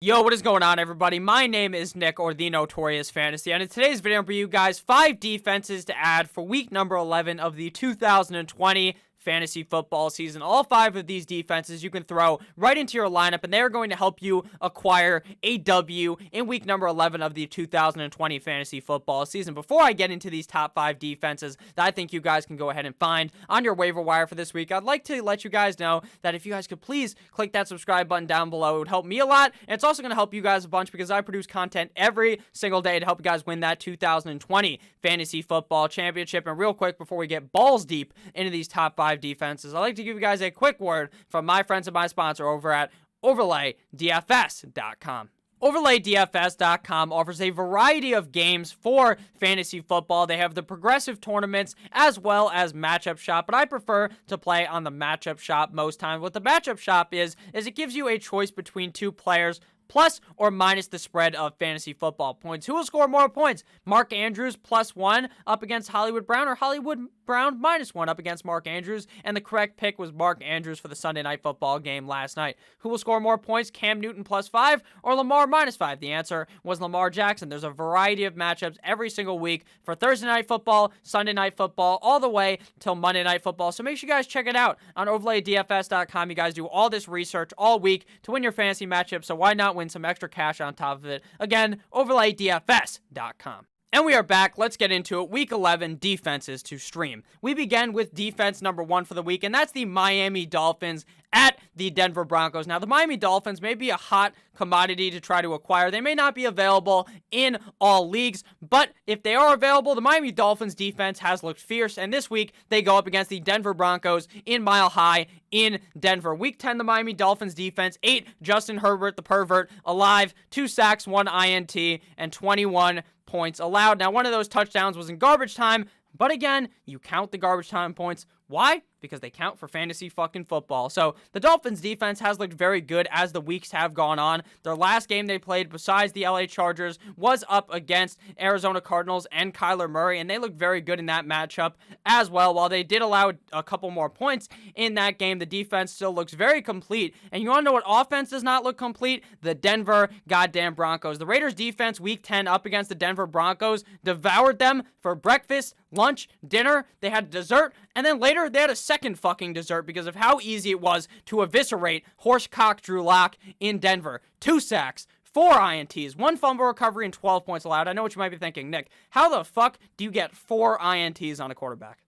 Yo, what is going on, everybody? My name is Nick, or the Notorious Fantasy, and in today's video, I'm bringing you guys 5 defenses to add for week number 11 of the 2020 fantasy football season. All 5 of these defenses you can throw right into your lineup, and they're going to help you acquire a W in week number 11 of the 2020 fantasy football season. Before I get into these top 5 defenses that I think you guys can go ahead and find on your waiver wire for this week, I'd like to let you guys know that if you guys could please click that subscribe button down below, it would help me a lot, and it's also going to help you guys a bunch because I produce content every single day to help you guys win that 2020 fantasy football championship. And real quick, before we get balls deep into these top 5 defenses, I'd like to give you guys a quick word from my friends and my sponsor over at OverlayDFS.com. OverlayDFS.com offers a variety of games for fantasy football. They have the progressive tournaments as well as matchup shop, but I prefer to play on the matchup shop most times. What the matchup shop is it gives you a choice between 2 players plus or minus the spread of fantasy football points. Who will score more points? Mark Andrews +1 up against Hollywood Brown, or Hollywood Brown -1 up against Mark Andrews? And the correct pick was Mark Andrews for the Sunday Night Football game last night. Who will score more points? Cam Newton +5 or Lamar -5? The answer was Lamar Jackson. There's a variety of matchups every single week for Thursday Night Football, Sunday Night Football, all the way till Monday Night Football. So make sure you guys check it out on OverlayDFS.com. You guys do all this research all week to win your fantasy matchup, so why not win some extra cash on top of it? Again, OverlayDFS.com. And we are back. Let's get into it. Week 11 defenses to stream. We begin with defense number 1 for the week, and that's the Miami Dolphins at the Denver Broncos. Now, the Miami Dolphins may be a hot commodity to try to acquire. They may not be available in all leagues, but if they are available, the Miami Dolphins defense has looked fierce, and this week they go up against the Denver Broncos in Mile High in Denver. Week 10, the Miami Dolphins defense, 8, Justin Herbert, the pervert, alive, 2 sacks, 1 INT, and 21 points allowed. Now, one of those touchdowns was in garbage time, but again, you count the garbage time points. Why? Because they count for fantasy fucking football. So the Dolphins defense has looked very good as the weeks have gone on. Their last game they played besides the LA Chargers was up against Arizona Cardinals and Kyler Murray, and they looked very good in that matchup as well. While they did allow a couple more points in that game, the defense still looks very complete. And you want to know what offense does not look complete? The Denver goddamn Broncos. The Raiders defense week 10 up against the Denver Broncos devoured them for breakfast, lunch, dinner. They had dessert, and then later they had a second fucking dessert because of how easy it was to eviscerate horsecock Drew Lock in Denver. 2 sacks, 4 INTs, 1 fumble recovery, and 12 points allowed. I know what you might be thinking, Nick, how the fuck do you get 4 INTs on a quarterback?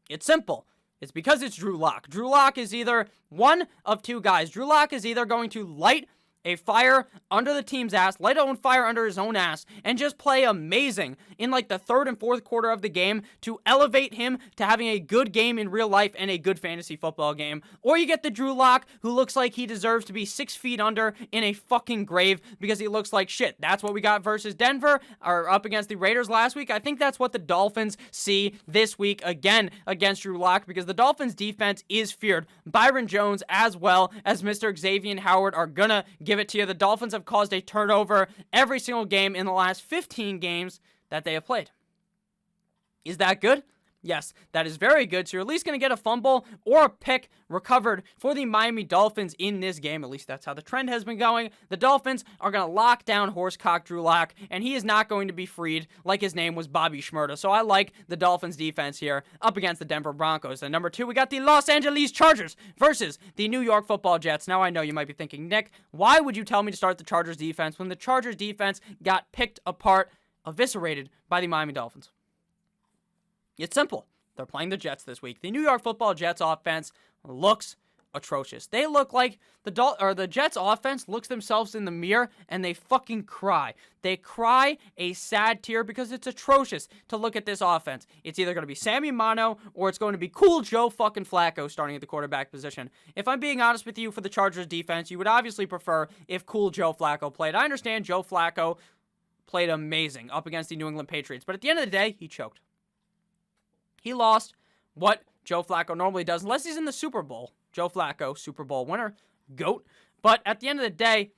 It's simple. It's because it's Drew Lock. Drew Lock is either one of 2 guys. Drew Lock is either going to light a fire under the team's ass, light a own fire under his own ass, and just play amazing in like the 3rd and 4th quarter of the game to elevate him to having a good game in real life and a good fantasy football game. Or you get the Drew Lock who looks like he deserves to be 6 feet under in a fucking grave because he looks like shit. That's what we got versus Denver, or up against the Raiders last week. I think that's what the Dolphins see this week again against Drew Lock, because the Dolphins defense is feared. Byron Jones as well as Mr. Xavier Howard are gonna give it to you. The Dolphins have caused a turnover every single game in the last 15 games that they have played. Is that good? Yes, that is very good. So you're at least going to get a fumble or a pick recovered for the Miami Dolphins in this game. At least that's how the trend has been going. The Dolphins are going to lock down horsecock Drew Lock, and he is not going to be freed like his name was Bobby Shmurda. So I like the Dolphins defense here up against the Denver Broncos. And number 2, we got the Los Angeles Chargers versus the New York Football Jets. Now I know you might be thinking, Nick, why would you tell me to start the Chargers defense when the Chargers defense got picked apart, eviscerated by the Miami Dolphins? It's simple. They're playing the Jets this week. The New York Football Jets offense looks atrocious. They look like the Jets offense looks themselves in the mirror and they fucking cry. They cry a sad tear because it's atrocious to look at this offense. It's either going to be Sammy Mano or it's going to be Cool Joe fucking Flacco starting at the quarterback position. If I'm being honest with you, for the Chargers defense, you would obviously prefer if Cool Joe Flacco played. I understand Joe Flacco played amazing up against the New England Patriots, but at the end of the day, he choked. He lost what Joe Flacco normally does, unless he's in the Super Bowl. Joe Flacco, Super Bowl winner, GOAT. But at the end of the day,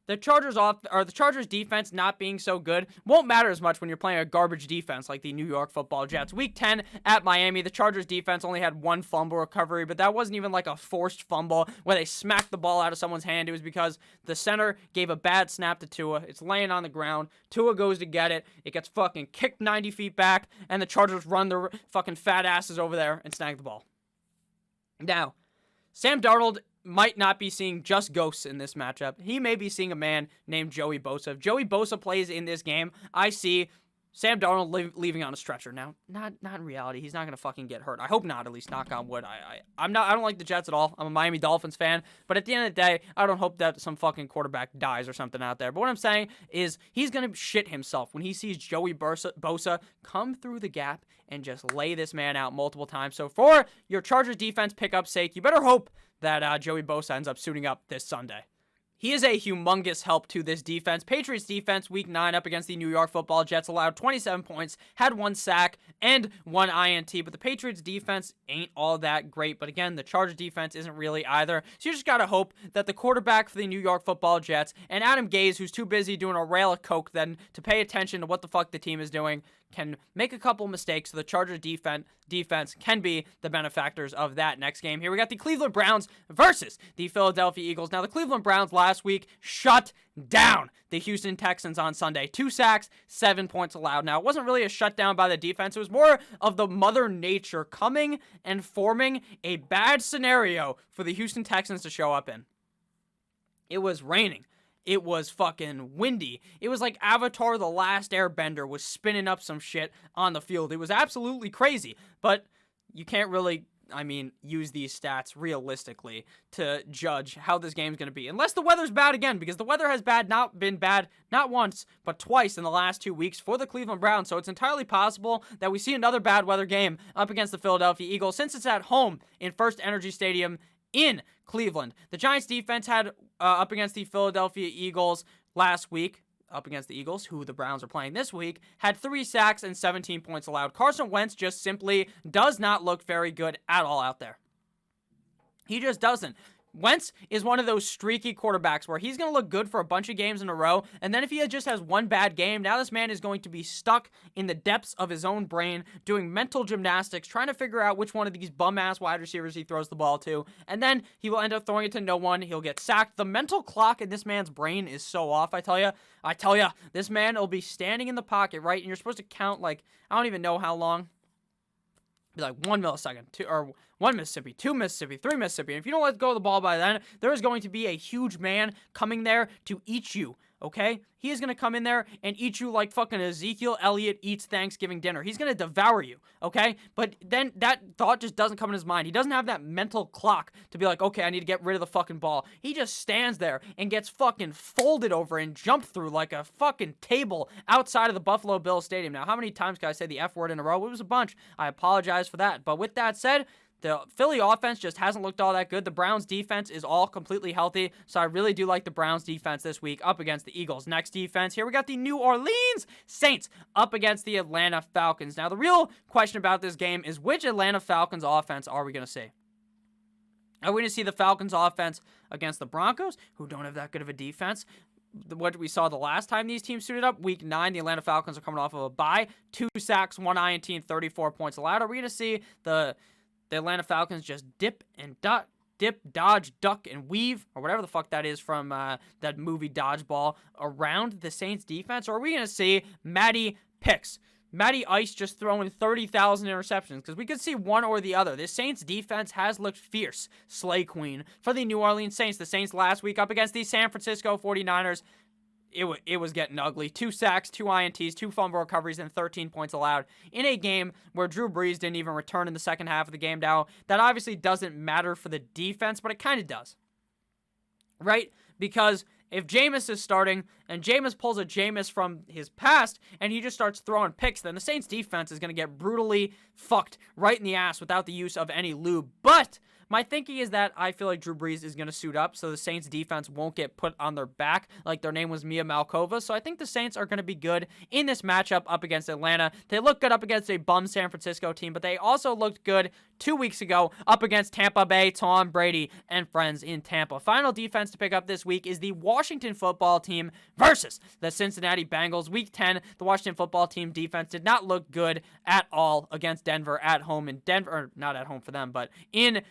the Chargers defense not being so good won't matter as much when you're playing a garbage defense like the New York Football Jets. Week 10 at Miami, the Chargers defense only had one fumble recovery, but that wasn't even like a forced fumble where they smacked the ball out of someone's hand. It was because the center gave a bad snap to Tua. It's laying on the ground. Tua goes to get it. It gets fucking kicked 90 feet back, and the Chargers run their fucking fat asses over there and snag the ball. Now, Sam Darnold might not be seeing just ghosts in this matchup. He may be seeing a man named Joey Bosa. If Joey Bosa plays in this game, I see Sam Darnold leaving on a stretcher. Now, not in reality. He's not gonna fucking get hurt. I hope not. At least, knock on wood. I don't like the Jets at all. I'm a Miami Dolphins fan. But at the end of the day, I don't hope that some fucking quarterback dies or something out there. But what I'm saying is, he's gonna shit himself when he sees Joey Bosa come through the gap and just lay this man out multiple times. So for your Chargers defense pickup's sake, you better hope that Joey Bosa ends up suiting up this Sunday. He is a humongous help to this defense. Patriots defense, week 9 up against the New York Football Jets, allowed 27 points, had 1 sack, and 1 INT. But the Patriots defense ain't all that great. But again, the Chargers defense isn't really either. So you just got to hope that the quarterback for the New York Football Jets and Adam Gase, who's too busy doing a rail of coke then to pay attention to what the fuck the team is doing, can make a couple mistakes so the Chargers defense can be the benefactors of that next game. Here we got the Cleveland Browns versus the Philadelphia Eagles. Now, the Cleveland Browns last week shut down the Houston Texans on Sunday. 2 sacks, 7 points allowed. Now, it wasn't really a shutdown by the defense. It was more of the Mother Nature coming and forming a bad scenario for the Houston Texans to show up in. It was raining. It was fucking windy. It was like Avatar The Last Airbender was spinning up some shit on the field. It was absolutely crazy. But you can't really, use these stats realistically to judge how this game's going to be. Unless the weather's bad again, because the weather has been bad not once, but twice in the last 2 weeks for the Cleveland Browns. So it's entirely possible that we see another bad weather game up against the Philadelphia Eagles since it's at home in First Energy Stadium in Cleveland. The Giants defense had up against the Philadelphia Eagles last week, up against the Eagles, who the Browns are playing this week, had 3 sacks and 17 points allowed. Carson Wentz just simply does not look very good at all out there. He just doesn't. Wentz is one of those streaky quarterbacks where he's going to look good for a bunch of games in a row, and then if he just has one bad game, now this man is going to be stuck in the depths of his own brain, doing mental gymnastics, trying to figure out which one of these bum-ass wide receivers he throws the ball to, and then he will end up throwing it to no one. He'll get sacked. The mental clock in this man's brain is so off, I tell you, this man will be standing in the pocket, right, and you're supposed to count, I don't even know how long. Be like 1 millisecond, 1 Mississippi, 2 Mississippi, 3 Mississippi. And if you don't let go of the ball by then, there is going to be a huge man coming there to eat you, okay? He is going to come in there and eat you like fucking Ezekiel Elliott eats Thanksgiving dinner. He's going to devour you, okay? But then that thought just doesn't come in his mind. He doesn't have that mental clock to be like, okay, I need to get rid of the fucking ball. He just stands there and gets fucking folded over and jumped through like a fucking table outside of the Buffalo Bills Stadium. Now, how many times can I say the F word in a row? It was a bunch. I apologize for that. But with that said, the Philly offense just hasn't looked all that good. The Browns defense is all completely healthy, so I really do like the Browns defense this week up against the Eagles. Next defense, here we got the New Orleans Saints up against the Atlanta Falcons. Now, the real question about this game is which Atlanta Falcons offense are we going to see? Are we going to see the Falcons offense against the Broncos, who don't have that good of a defense? What we saw the last time these teams suited up, week 9, the Atlanta Falcons are coming off of a bye, 2 sacks, 1 INT, and 34 points allowed. Are we going to see the Atlanta Falcons just dip, dodge, duck, and weave, or whatever the fuck that is from that movie Dodgeball, around the Saints defense? Or are we going to see Matty Ice just throwing 30,000 interceptions? Because we could see one or the other. This Saints defense has looked fierce. Slay Queen for the New Orleans Saints. The Saints last week up against the San Francisco 49ers. It was getting ugly. 2 sacks, 2 INTs, 2 fumble recoveries, and 13 points allowed in a game where Drew Brees didn't even return in the second half of the game. Now, that obviously doesn't matter for the defense, but it kind of does, right? Because if Jameis is starting and Jameis pulls a Jameis from his past and he just starts throwing picks, then the Saints defense is going to get brutally fucked right in the ass without the use of any lube. But My thinking is that I feel like Drew Brees is going to suit up, so the Saints defense won't get put on their back like their name was Mia Malkova. So I think the Saints are going to be good in this matchup up against Atlanta. They look good up against a bum San Francisco team, but they also looked good 2 weeks ago up against Tampa Bay, Tom Brady, and friends in Tampa. Final defense to pick up this week is the Washington football team versus the Cincinnati Bengals. Week 10, the Washington football team defense did not look good at all against Denver at home in Denver, or not at home for them, but in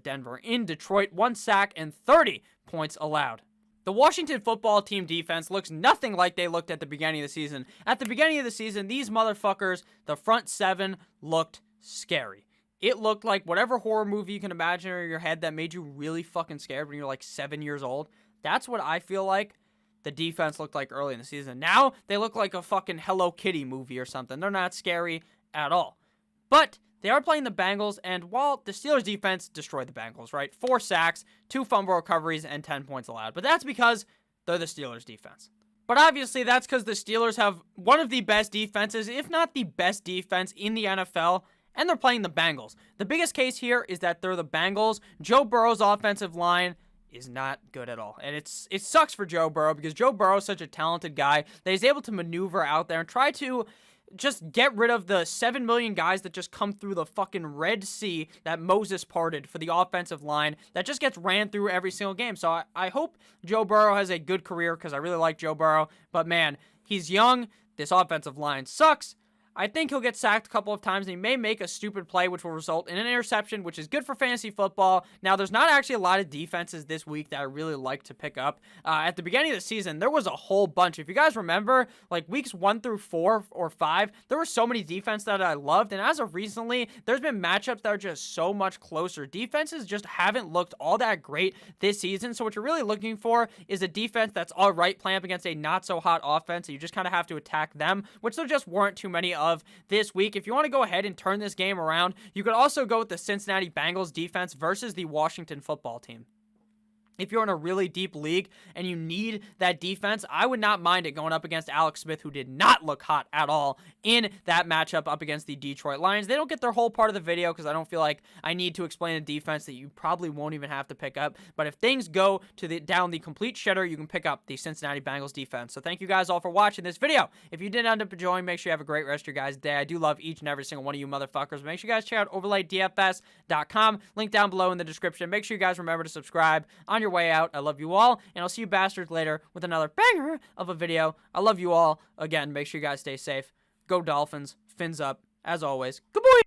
Denver, in Detroit, 1 sack and 30 points allowed. The Washington football team defense looks nothing like they looked at the beginning of the season. At the beginning of the season, these motherfuckers, the front seven, looked scary. It looked like whatever horror movie you can imagine in your head that made you really fucking scared when you're like 7 years old. That's what I feel like the defense looked like early in the season. Now, they look like a fucking Hello Kitty movie or something. They're not scary at all. But they are playing the Bengals, and while the Steelers defense destroyed the Bengals, right? 4 sacks, 2 fumble recoveries, and 10 points allowed. But that's because they're the Steelers defense. But obviously, that's because the Steelers have one of the best defenses, if not the best defense in the NFL, and they're playing the Bengals. The biggest case here is that they're the Bengals. Joe Burrow's offensive line is not good at all. And it sucks for Joe Burrow because Joe Burrow is such a talented guy that he's able to maneuver out there and try to just get rid of the 7 million guys that just come through the fucking Red Sea that Moses parted for the offensive line that just gets ran through every single game. So I hope Joe Burrow has a good career because I really like Joe Burrow. But man, he's young. This offensive line sucks. I think he'll get sacked a couple of times, and he may make a stupid play, which will result in an interception, which is good for fantasy football. Now, there's not actually a lot of defenses this week that I really like to pick up. At the beginning of the season, there was a whole bunch. If you guys remember, like weeks 1 through 4 or 5, there were so many defenses that I loved, and as of recently, there's been matchups that are just so much closer. Defenses just haven't looked all that great this season, so what you're really looking for is a defense that's all right playing up against a not-so-hot offense, so you just kind of have to attack them, which there just weren't too many of this week. If you want to go ahead and turn this game around, you could also go with the Cincinnati Bengals defense versus the Washington football team. If you're in a really deep league and you need that defense, I would not mind it going up against Alex Smith, who did not look hot at all in that matchup up against the Detroit Lions. They don't get their whole part of the video because I don't feel like I need to explain a defense that you probably won't even have to pick up. But if things go to down the complete shitter, you can pick up the Cincinnati Bengals defense. So thank you guys all for watching this video. If you did end up enjoying, make sure you have a great rest of your guys' day. I do love each and every single one of you motherfuckers. Make sure you guys check out overlaydfs.com. Link down below in the description. Make sure you guys remember to subscribe on your way out. I love you all, and I'll see you bastards later with another banger of a video. I love you all. Again, make sure you guys stay safe. Go Dolphins. Fins up. As always. Goodbye.